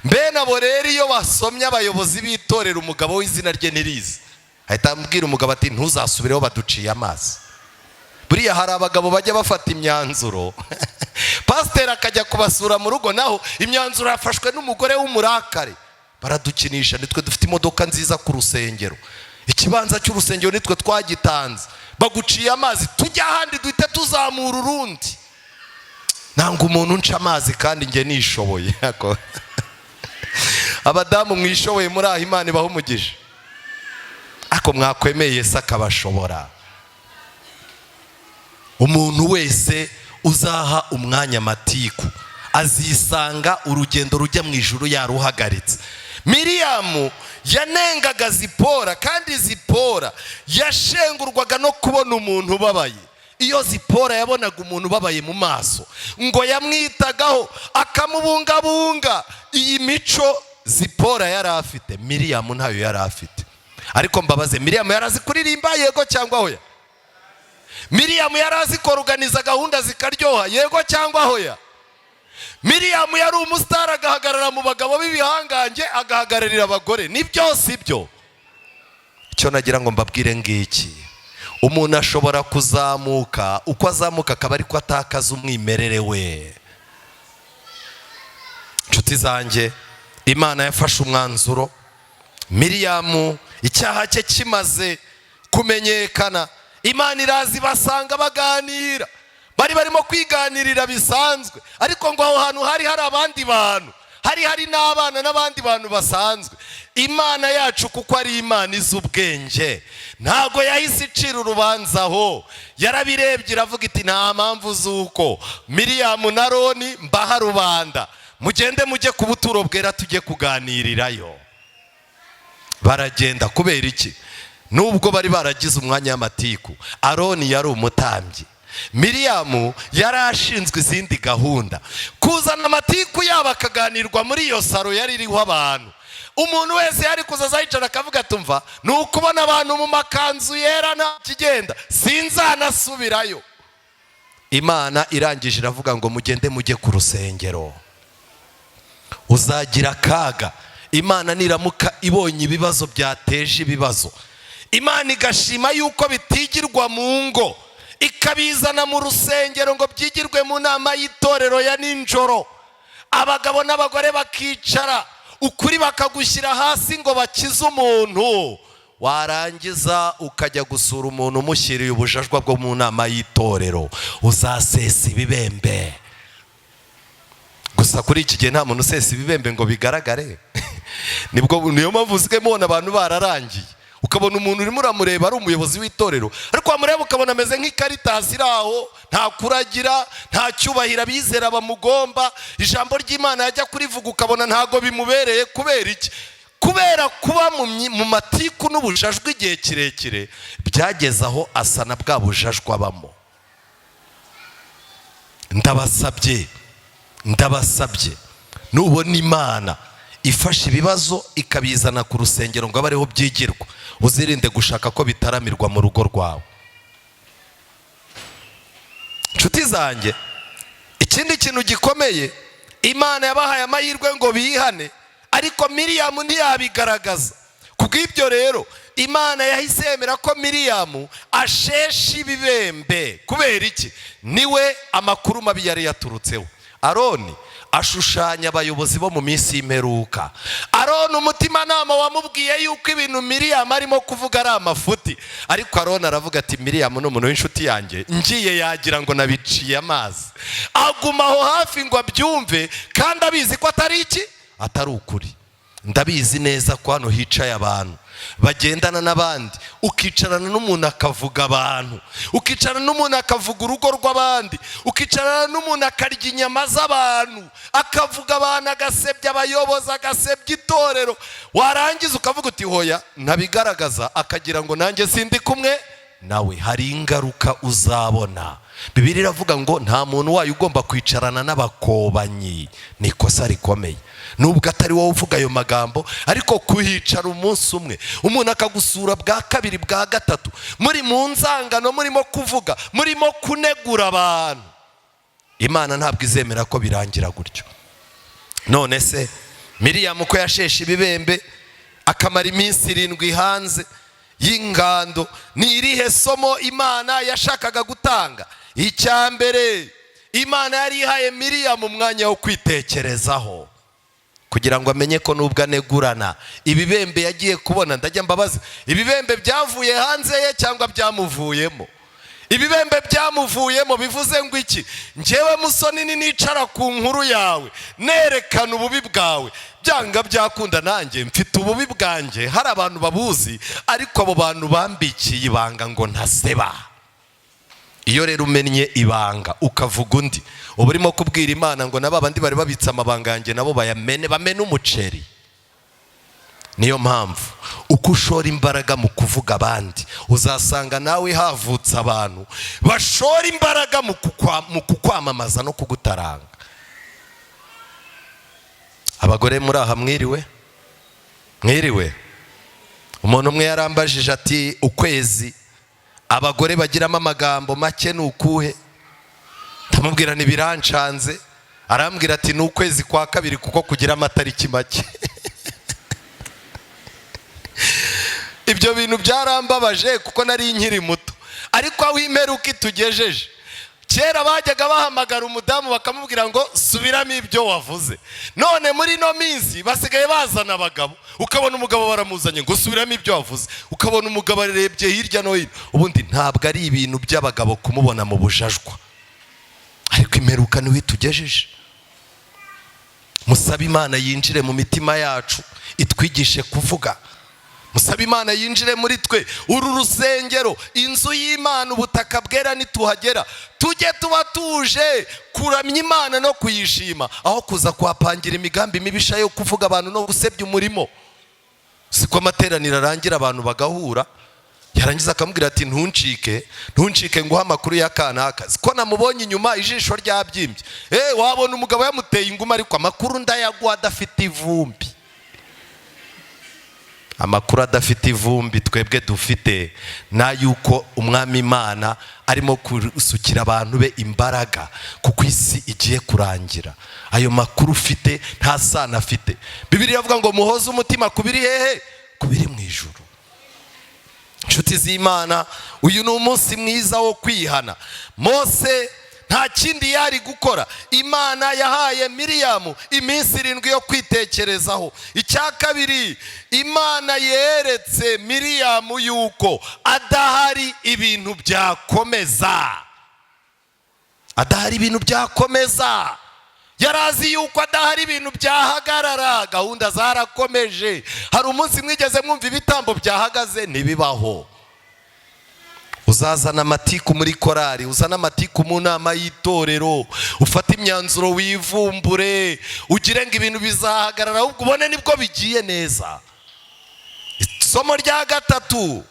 Mbe nabo rero iyo basomye abayobozi b'itorero umugabo w'izina rye ntirizi, ahita ambwira umugabo ati ntuzasubireho baduciye amazi. Buriya hari abagabo bajya bafata imyanzuro pasiteri akajya kubasura mu rugo, naho imyanzuro yafashwe n'umugore w'umurakare, baradukinisha, nitwe dufite imodoka nziza ku rusengero, ikibanza cy'urusengero nitwe twagitanze, baguciye amazi, tujya ahandi duhite tuzamura urundi. Nanga umuntu unca amazi kandi nge nishoboye. Abadamu mwishoboye muri aho Imana ibaha umugisha, ako mwakwemeye Yesu akabashobora. Umuntu wese uzaha umwanya amatiku azisanga urugendo rujya mu ijuru yaruhagaritse. Miriyamu yanengaga Zipora, kandi Zipora yashengurwaga no kubona umuntu ubabaye. Iyo Zipora yabonaga umuntu ubabaye mu maso, ngo yamwitagaho akamubungabunga. Iyi mico Zipora yari afite, Miriyamu ntayo yari afite. Ariko mbabaze, Miriyamu yari azi kuririmba yego cyangwa hoya? Miriyamu yari azi kuorganiza gahunda zikaryoha yego cyangwa hoya? Miriyamu yari umusitari, agahagarara mu bagabo b'ibihangange, agahagararira abagore. Ni byose ibyo. Icyo nagira ngo mbabwire ngiki, umuntu ashobora kuzamuka, uko azamuka akaba ariko atakaza umwimerere we. Nshuti zanjye, Imana yafashe umwanzuro. Miriyamu icyaha cye kimaze kumenyekana, Imana irazi basanga baganira, bari barimo kwiganirira bisanzwe, ariko ngo aho hantu hari abandi bantu, hari n'abana n'abandi bantu basanzwe. Imana yacu kuko ari Imana izi ubwenge, ntago yahise icira urubanza aho, yarabirebye iravuga iti nta mpamvu z'uko Miriyamu na Aroni mbaha rubanda, mugende mujye ku buturo bwera tujye kuganirirayo. Baragenda. Kubera iki? Nubwo bari baragize umwanya w'amatiku, Aroni yari umutambyi, Miriyamu yari ashinzwe izindi gahunda, kuzana amatiku yabo akaganirwa muri iyo saro yari iriho abantu. Umuntu wese yari kuzaza yicara akavuga tumva, nukubona abantu mu makanzu yera nta kigenda, sinzanasubirayo. Imana irangije iravuga ngo mugende mujye ku rusengero. Uzagira akaga Imana niramuka ibonye ibibazo byateje ibibazo, Imana igashima yuko bitigirwa mu ngo, ikabizana mu rusengero ngo byigirwe mu nama y'itorero ya ninjoro. Abagabo n'abagore bakicara, ukuri bakagushyira hasi ngo bakize umuntu, warangiza ukajya gusura umuntu umushyiriye ubujajwa bwo mu nama y'itorero, uzasesa ibibembe. Gusa kuri iki gihe nta muntu usesa ibibembe ngo bigaragare. Niyo mpamvu usigaye mubona abantu bararangiye, ukabona umuntu urimo uramureba ari umuyobozi w'itorero, ariko wamureba ukabona ameze nk'ikaritasi iri aho, nta kuragira, nta cyubahiro abizera bamugomba. Ijambo ry'Imana yajya kurivuga ukabona ntago bimubereye. Kubera iki? Kubera kuba mu matiku n'ubujajwe igihe kirekire, byageze aho asa na bwa bujajwe abamo. Ndabasabye nubona Imana ifashe ibibazo ikabizana ku rusengero ngo abareho byigirwa, uzirinde gushaka ko bitaramirwa mu rugo rwawe. Nshuti zanjye, ikindi kintu gikomeye, Imana yabahaye amahirwe ngo bihane, ariko Miriyamu ntiyabigaragaza. Kubw'ibyo rero Imana yahise yemera ko Miriyamu ashesha ibibembe. Kubera iki? Niwe amakuru mabi yari yaturutseho. Aroni ashushanya abayobozi bo mu minsi y'imperuka. Aroni umutimanama wamubwiye yuko ibintu Miriyamu arimo kuvuga ari amafuti, ariko Aroni aravuga ati Miriyamu ni umuntu w'inshuti yanjye, ngiye yagira ngo nabiciye amazi. Aguma aho hafi ngo abyumve, kandi abizi ko atari iki, atari ukuri. Ndabizi neza ko hano hicaye abantu bagendana n'abandi, ukicarana n'umuntu akavuga abantu, ukicarana n'umuntu akavuga urugo rw'abandi, ukicarana n'umuntu akarya inyama z'abantu, akavuga abantu, agasebya abayobozi, agasebya itorero, warangiza ukavuga uti hoya ntabigaragaza, akagira ngo nanjye sindi kumwe nawe. Hari ingaruka uzabona. Bibiliya iravuga ngo nta muntu wayo ugomba kwicarana n'abakobanyi. Ni ikosa rikomeye. Nubwo atari wowe uvuga ayo magambo, ariko kuhicara umunsi umwe, umuntu akagusura bwa kabiri bwa gatatu, muri mu nzangano, murimo kuvuga, murimo kunegura abantu, Imana ntabwo izemera ko birangira gutyo. None se Miriyamu ko yasheshe ibibembe akamara iminsi 7 hanze y'ingando, ni irihe somo Imana yashakaga gutanga? Icya mbere, Imana yari ihaye Miriyamu umwanya wo kwitekerezaho, kugira ngo amenye ko nubwo anegurana ibibembe yagiye kubona. Ndajya mbabaza, ibibembe byavuye hanze ye cyangwa byamuvuyemo? Ibibembe byamuvuyemo bivuze ngo iki? Njyewe Musoni nicara ku nkuru yawe nerekana ububi bwawe, byanga byakunda nanjye mfite ububi bwanjye, hari abantu babuzi, ariko abo bantu bambikiye ibanga ngo ntaseba. Iyo rero umennye ibanga ukavuga undi, uba urimo kubwira Imana ngo n'abandi bari babitse amabanga yanjye nabo bamene umuceri. Niyo mpamvu uko ushora imbaraga mu kuvuga abandi, uzasanga nawe havutse abantu bashora imbaraga mu kukwamamaza no kugutaranga. Abagore muri aha mwiriwe? Mwiriwe? Umuntu umwe yarambajije ati ukwezi abagore bagiramo amagambo make ni ukuhe? Ndamubwira ntibiranshanze. Arambwira ati ni ukwezi kwa kabiri kuko kugira amatariki make. Ibyo bintu byarambabaje kuko nari nkiri muto, ariko aho imperuka itugejeje, kera bajyaga bahamagara umudamu bakamubwira ngo subiramo ibyo wavuze. None muri no minsi basigaye bazana abagabo, ukabona umugabo baramuzanye ngo subiramo ibyo wavuze, ukabona umugabo arebye hirya no hino. Ubundi ntabwo ari ibintu by'abagabo kumubona mu bujajwa, ariko imperuka niwe itugejeje. Musabe Imana yinjire mu mitima yacu, itwigishe kuvuga. Musabe Imana yinjire muri twe. Uru rusengero, inzu y'Imana, ubutaka bwera, nituhagera tujye tuba tuje kuramya Imana no kuyishima, aho kuza kuhapangira imigambi mibisha yo kuvuga abantu no gusebya umurimo. Siko amateraniro arangira abantu bagahura, yarangiza akamubwira ati ntuncike ngo amakuru y'akanaka, siko namubonye inyuma ijisho ryabyimbye. Wabona umugabo yamuteye inguma, ariko amakuru ndayagwa adafite ivumbi. Amakuru adafite ivumbi twebwe dufite na yuko umwami Imana arimo kusukira abantu be imbaraga, kuko isi igiye kurangira. Ayo makuru ufite nta sana afite. Bibiliya ivuga ngo muhoze umutima kubiri hehe? Kubiri mu ijuru. Inshuti z'Imana, uyu ni umunsi mwiza wo kwihana. Mose nta kindi yari gukora. Imana yahaye Miriyamu iminsi 7 yo kwitekerezaho. Icya kabiri, Imana yeretse Miriyamu yuko adahari ibintu byakomeza. Adahari ibintu byakomeza. Yarazi yuko adahari ibintu byahagarara, gahunda zarakomeje. Hari umunsi mwigeze mwumva ibitambo byahagaze? Ntibibaho. Uzazana amatiku muri korari, uzana amatiku mu nama y'itorero, ufata imyanzuro wivumbure, ugire ngo ibintu bizahagarara, ahubwo ubone nibwo bigiye neza. Isomo rya gatatu,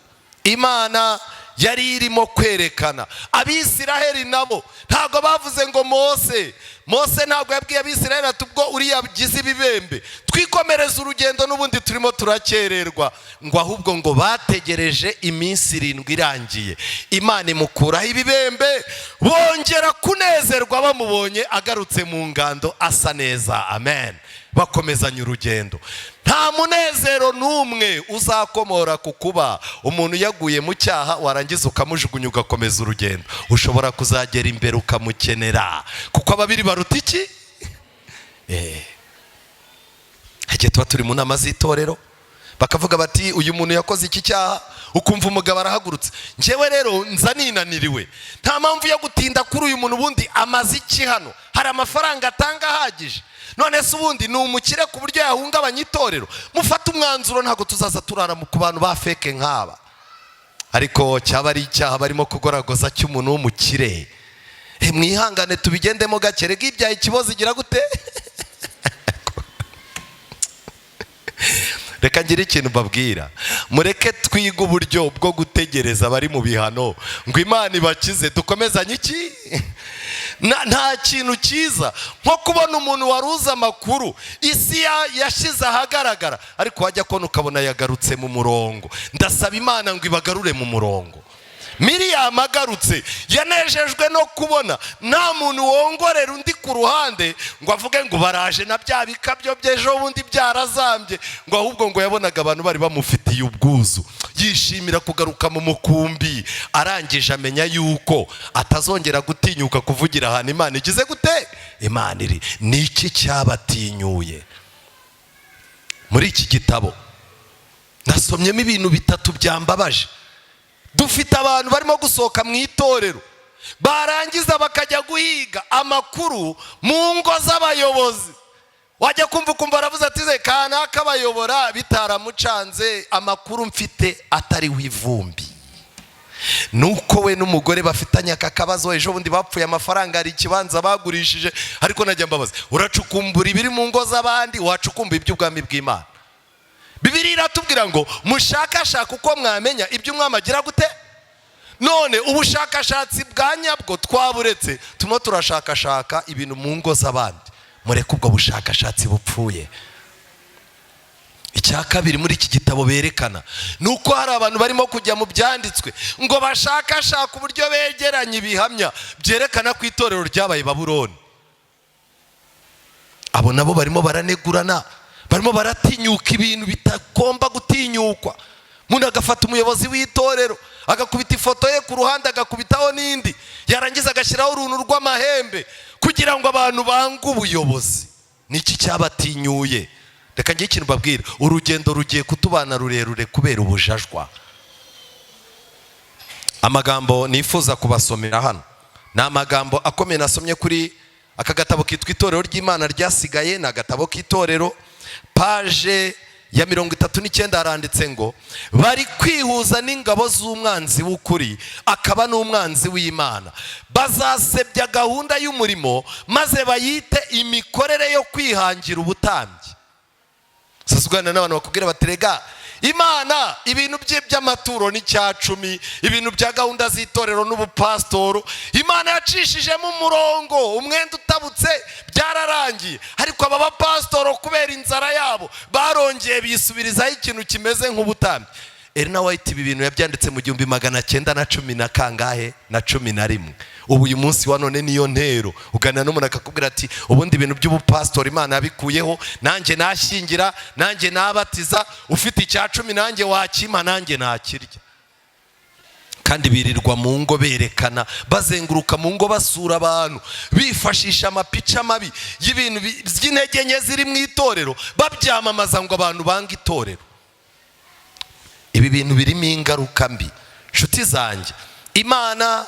Imana yari irimo kwerekana Abisiraheli nabo ntabwo bavuze ngo Mose ntabwo yabwiye Abisiraheli ati ubwo uriya gize ibibembe twikomereza urugendo n'ubundi turimo turakererwa, ngo ahubwo ngo bategereje iminsi 7 irangiye, Imana imukuraho ibibembe, bongera kunezerwa bamubonye agarutse mu ngando asa neza. Amen. Bakomezanya urugendo. Nta munezero n'umwe uzakomora ku kuba umuntu yaguye mu cyaha warangiza ukamujugunya ugakomeza urugendo. Ushobora kuzagera imbere ukamukenera, kuko ababiri baruta iki? Igihe tuba turi mu nama z'itorero bakavuga bati uyu muntu yakoze iki cyaha, ukumva umugabo arahagurutse. Njyewe rero nza ninaniriwe, nta mpamvu yo gutinda kuri uyu muntu, ubundi amaze iki hano? Hari amafaranga atanga ahagije? none se ubundi ni umukire ku buryo yahungabanya itorero? mufate umwanzuro, ntabwo tuzaza turara ku bantu ba feke nk'aba. ariko cyaba ari icyaha barimo kugoragoza cy'umuntu w'umukire. mwihangane tubigendemo gake, rega ibyaye ikibazo igira gute? reka ngire ikintu mbabwira, mureke twige uburyo bwo gutegereza bari mu bihano ngo Imana ibakize. dukomezanye iki? nta kintu cyiza nko kubona umuntu waruze amakuru isi yashize ahagaragara, ariko wajya kubona ukabona yagarutse mu murongo. ndasaba Imana ngo ibagarure mu murongo. Miriyamu agarutse yanejejwe no kubona nta muntu wongorera undi ku ruhande ngo avuge ngo baraje na bya bikabyo by'ejo bundi byarazambye, ngo ahubwo ngo yabonaga abantu bari bamufitiye ubwuzu, yishimira kugaruka mu mukumbi. arangije amenya yuko atazongera gutinyuka kuvugira ahantu Imana igize gute, Imana iri. niki cyabatinyuye? muri iki gitabo nasomyemo ibintu bitatu byambabaje. dufite abantu barimo gusohoka mu itorero, barangiza bakajya guhiga amakuru mu ngo z'abayobozi. wajya kumva ukumva aravuze ati ze kanaka abayobora bitaramucanze, amakuru mfite atariho ivumbi. nuko we n'umugore bafitanye aka kabazo, ejo bundi bapfuye amafaranga, hari ikibanza bagurishije. ariko najya mbabaza, uracukumbura ibiri mu ngo z'abandi, wacukumbura iby'ubwami bw'Imana? Bibiliya iratubwira ngo mushakashaka uko mwamenya ibyo umwami agira gute. none ubushakashatsi bwa nyabwo twaburetse, turimo turashakashaka ibintu mu ngo z'abandi. mureke ubwo bushakashatsi bupfuye. icya kabiri muri iki gitabo berekana nuko hari abantu barimo kujya mu byanditswe ngo bashakashaka uburyo begeranya ibihamya byerekana ko itorero ryabaye Babuloni. abo nabo barimo baranegurana, barimo baratinyuka ibintu bitagomba gutinyukwa. umuntu agafata umuyobozi w'itorero agakubita ifoto ye ku ruhande, agakubitaho n'indi, yarangiza agashyiraho uruntu rw'amahembe kugira ngo abantu bange ubuyobozi. niki cyabatinyuye? reka ngire ikintu mbabwira, urugendo rugiye kutubana rurerure kubera ubujajwa. amagambo nifuza kubasomera hano ni amagambo akomeye nasomye kuri aka gatabo kitwa Itorero ry'Imana ryasigaye. ni agatabo k'itorero, paje ya 39 haranditse ngo bari kwihuza n'ingabo z'umwanzi w'ukuri akaba n'umwanzi w'Imana, bazasebya gahunda y'umurimo maze bayite imikorere yo kwihangira ubutambyi. sasugana n'abantu bakubwira baterega Imana ibintu by'amaturo n'icyacumi, ibintu bya gahunda z'itorero n'ubupastoro, Imana yacishijemo umurongo, umwenda utabutse byararangiye. ariko aba bapastoro kubera inzara yabo barongeye bisubirizaho ikintu kimeze nk'ubutambyi. Elena White ibi bintu yabyanditse mu 1910 na kangahe na 11. ubu uyu munsi wa none niyo ntero. uganira n'umuntu akakubwira ati ubundi ibintu by'ubupastori Imana yabikuyeho, nanjye nashyingira, nanjye nabatiza, ufite icya 10 nanjye wakima, nanjye nakirya. kandi birirwa mu ngo berekana, bazenguruka mu ngo basura abantu, bifashisha amapica mabi y'ibintu by'intege nke ziri mu itorero, babyamamaza ngo abantu banga itorero. ibi bintu birimo ingaruka mbi. nshuti zanjye, Imana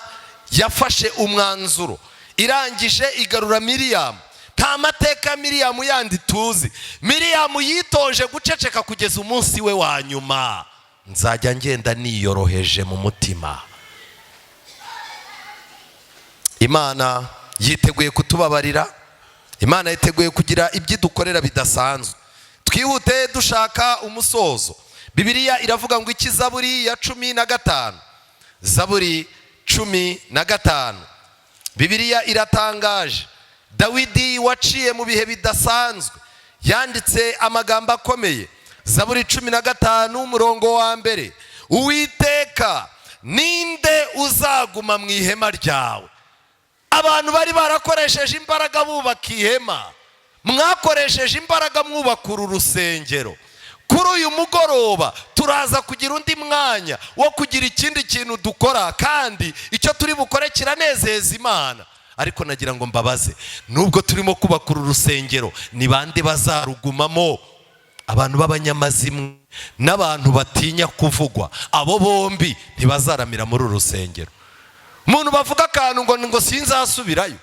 yafashe umwanzuro, irangije igarura Miriyamu. nta mateka Miriyamu yandi tuzi. Miriyamu yitoje guceceka kugeza umunsi we wa nyuma. nzajya ngenda niyoroheje mu mutima. Imana yiteguye kutubabarira, Imana yiteguye kugira ibyo dukorera bidasanzwe. twihute dushaka umusozo. Bibiliya iravuga ngo iki? Zaburi ya 15. Zaburi 15. Bibiliya iratangaje. Dawidi waciye mu bihe bidasanzwe yanditse amagambo akomeye. Zaburi 15 umurongo wa mbere, Uwiteka ninde uzaguma mu ihema ryawe? abantu bari barakoresheje imbaraga bubaka ihema, mwakoresheje imbaraga mwubaka uru rusengero. kuri uyu mugoroba turaza kugira undi mwanya wo kugira ikindi kintu dukora, kandi icyo turi bukore kiranezeza Imana. ariko nagira ngo mbabaze, nubwo turimo kubaka uru rusengero, ni bande bazarugumamo? abantu b'abanyamazimwe n'abantu batinya kuvugwa, abo bombi ntibazaramira muri uru rusengero. umuntu bavuga akantu ngo sinzasubirayo,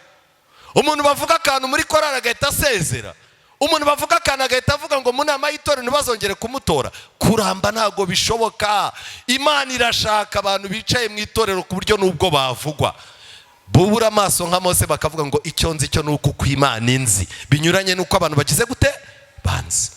umuntu bavuga akantu muri korari agahita asezera, umuntu bavuga akana agahita avuga ngo mu nama y'itorero ntibazongere kumutora. Kuramba ntago bishoboka. Imana irashaka abantu bicaye mu itorero ku buryo nubwo bavugwa bubura amaso nka Mose bakavuga ngo icyo nzi cyo nuko ku Imana inzi, binyuranye nuko abantu bagize gute banzi.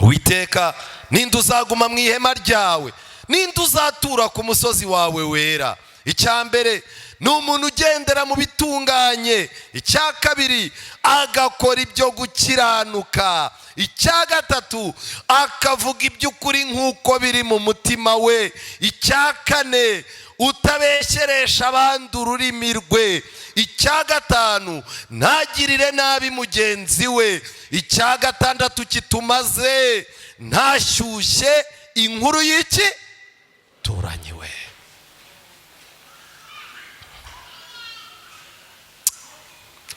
Uwiteka, ninde uzaguma mu ihema ryawe? Ninde uzatura ku musozi wawe wera? Icyambere ni umuntu ugendera mu bitunganye. Icya kabiri agakora ibyo gukiranuka. Icya gatatu akavuga iby'ukuri nk'uko biri mu mutima we. Icya kane utabeshyeresha abandi ururimi rwe. Icya gatanu ntagirire nabi mugenzi we. Icya gatandatu kitumaze ntashyushye inkuru y'iki turanye we.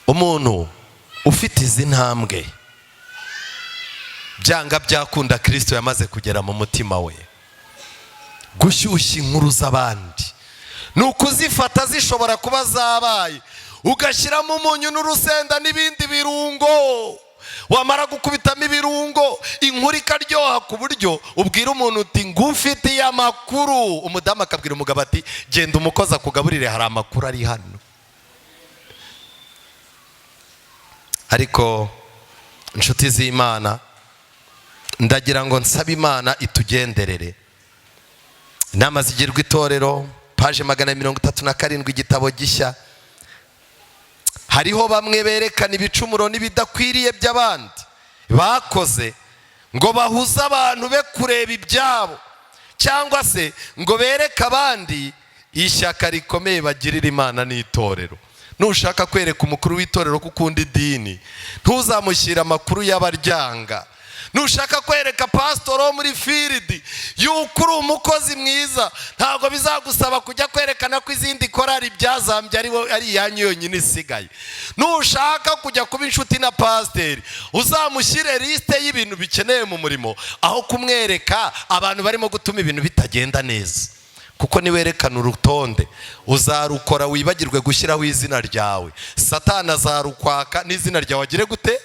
Umuntu ufite izi ntambwe byanga byakunda Kristo yamaze kugera mu mutima we. Gushyushya inkuru z'abandi ni ukuzifata zishobora kuba zabaye ugashyiramo umunyu n'urusenda n'ibindi birungo, wamara gukubitamo ibirungo inkuru ikaryoha ku buryo ubwira umuntu uti ngufitiye amakuru. Umudamu akabwira umugabo ati genda umukozi akugaburire, hari amakuru ari hano. Ariko inshuti z'Imana, ndagira ngo nsabe Imana itugenderere. Inama zigirwa itorero, paje 137 igitabo gishya. Hariho bamwe berekana ibicumuro n'ibidakwiriye by'abandi bakoze ngo bahuze abantu be kureba ibyabo, cyangwa se ngo bereke abandi ishyaka rikomeye bagirira Imana n'itorero. Nushaka kwereka umukuru w'itorero ko ukunda idini, ntuzamushyire amakuru y'abaryanga. Nushaka kwereka pasitoro muri firidi yuko uri umukozi mwiza, ntabwo bizagusaba kujya kwerekana ko izindi korari byazambye ari iyanyu yonyine isigaye. Nushaka kujya kuba inshuti na pasiteri, uzamushyire lisite y'ibintu bikeneye mu murimo, aho kumwereka abantu barimo gutuma ibintu bitagenda neza. Kuko niwerekana urutonde uzarukora wibagirwe gushyiraho izina ryawe, Satani azarukwaka n'izina ryawe agire gute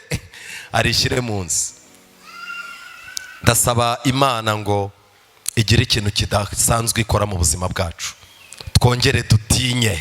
arishyire munsi. Ndasaba Imana ngo igire ikintu kidasanzwe ikora mu buzima bwacu. Twongere dutinye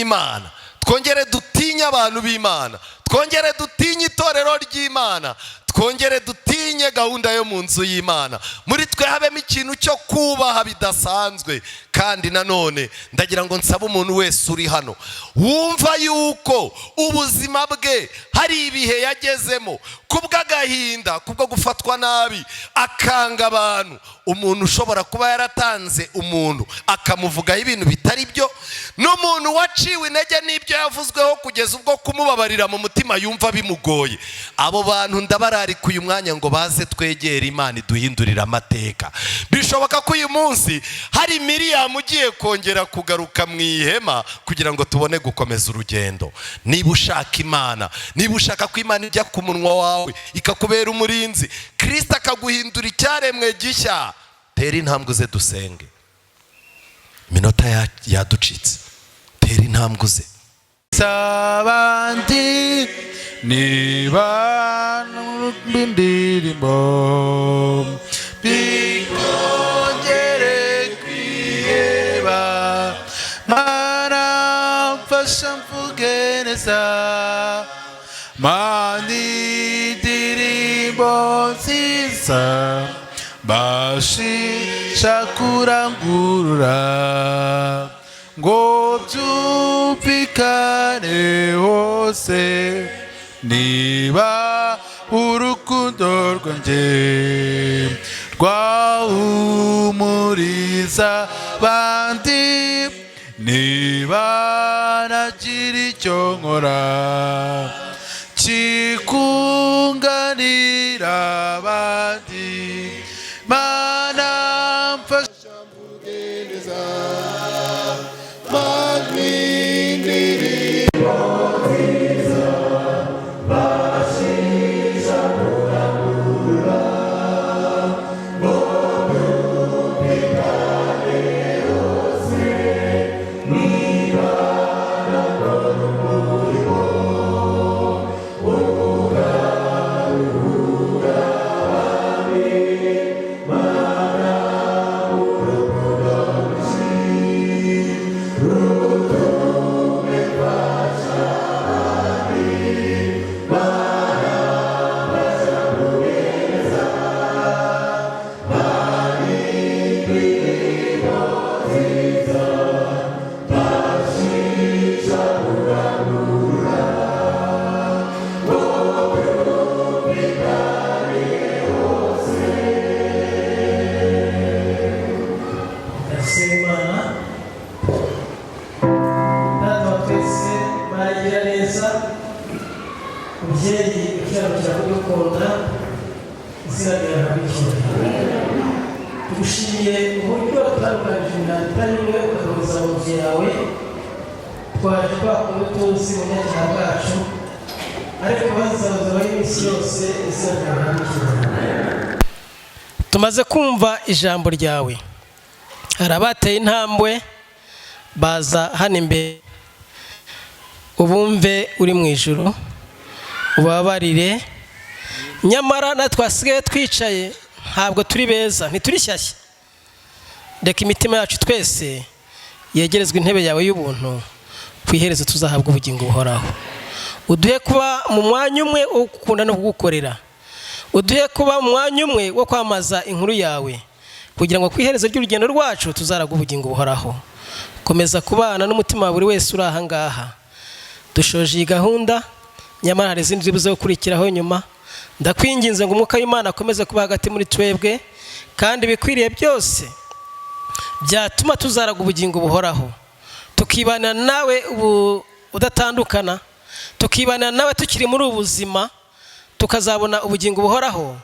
Imana, twongere dutinye abantu b'Imana, twongere dutinye itorero ry'Imana, twongere dutinye gahunda yo mu nzu y'Imana. Muri twe habemo ikintu cyo kubaha bidasanzwe. Kandi nanone ndagira ngo nsaba umuntu wese uri hano wumva yuko ubuzima bwe hari ibihe yagezemo kubw'agahinda, kubwo gufatwa nabi, akanga abantu. Umuntu ushobora kuba yaratanze umuntu akamuvugaho ibintu bitari byo, n'umuntu waciwe intege n'ibyo yavuzweho kugeza ubwo kumubabarira mu mutima yumva bimugoye. Abo bantu ndabararika uyu mwanya ngo baze twegere Imana iduhindurira amateka. Bishoboka ko uyu munsi hari Miriam ugiye kongera kugaruka mu ihema kugira ngo tubone gukomeza urugendo. Niba ushaka Imana, niba ushaka ko Imana ijya ku munwa wawe ikakubera umurinzi, Kristo akaguhindura icyaremwe gishya, tera intambwe ze dusenge. Minota yaducitse, tera intambwe ze. Sabandi niba n'indirimbo bikongere kwiheba, Mana mfasha mvuge neza, Mana indirimbo nziza bashisha kurangurura, ngo byumvikane hose niba urukundo rwanjye rwahumuriza abandi, niba nagira icyo nkora kikunganira abandi, Mana mfasha mvuge neza, Mana indirimbo nziza bashisha kurangurura, ngo byumvikane hose niba nakora umurimo wo tugushimiye uburyo twarukanije imyanda imwe ukaguza mu nzu yawe twaje twakuye tuzi mu nyacyaha bwacu ariko bazaza bari iminsi yose izina ryawe. Tumaze kumva ijambo ryawe, hari abateye intambwe baza hano imbere, ubumve uri mu ijuru ubabarire, nyamara na twasigaye twicaye ntabwo turi beza ntituri shyashya, reka imitima yacu twese yegerezwa intebe yawe y'ubuntu, ku iherezo tuzahabwa ubugingo buhoraho. Uduhe kuba mu mwanya umwe wo gukunda no kugukorera, uduhe kuba mu mwanya umwe wo kwamaza inkuru yawe, kugira ngo ku iherezo ry'urugendo rwacu tuzaragwa ubugingo buhoraho. Komeza kubana n'umutima wa buri wese uri aha ngaha. Dushoje iyi gahunda, nyamara hari izindi zibuze gukurikiraho nyuma. Ndakwinginze ngo umwuka w'Imana akomeze kuba hagati muri twebwe, kandi bikwiriye byose byatuma tuzaragwa ubugingo buhoraho, tukibana nawe udatandukana, tukibana nawe tukiri muri ubuzima, tukazabona ubugingo buhoraho.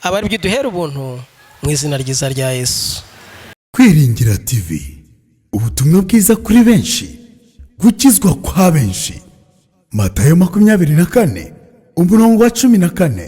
Aba ari byo duhera ubuntu mu izina ryiza rya Yesu. Kwiringira TV, ubutumwa bwiza kuri benshi, gukizwa kwa benshi. Matayo 24:14.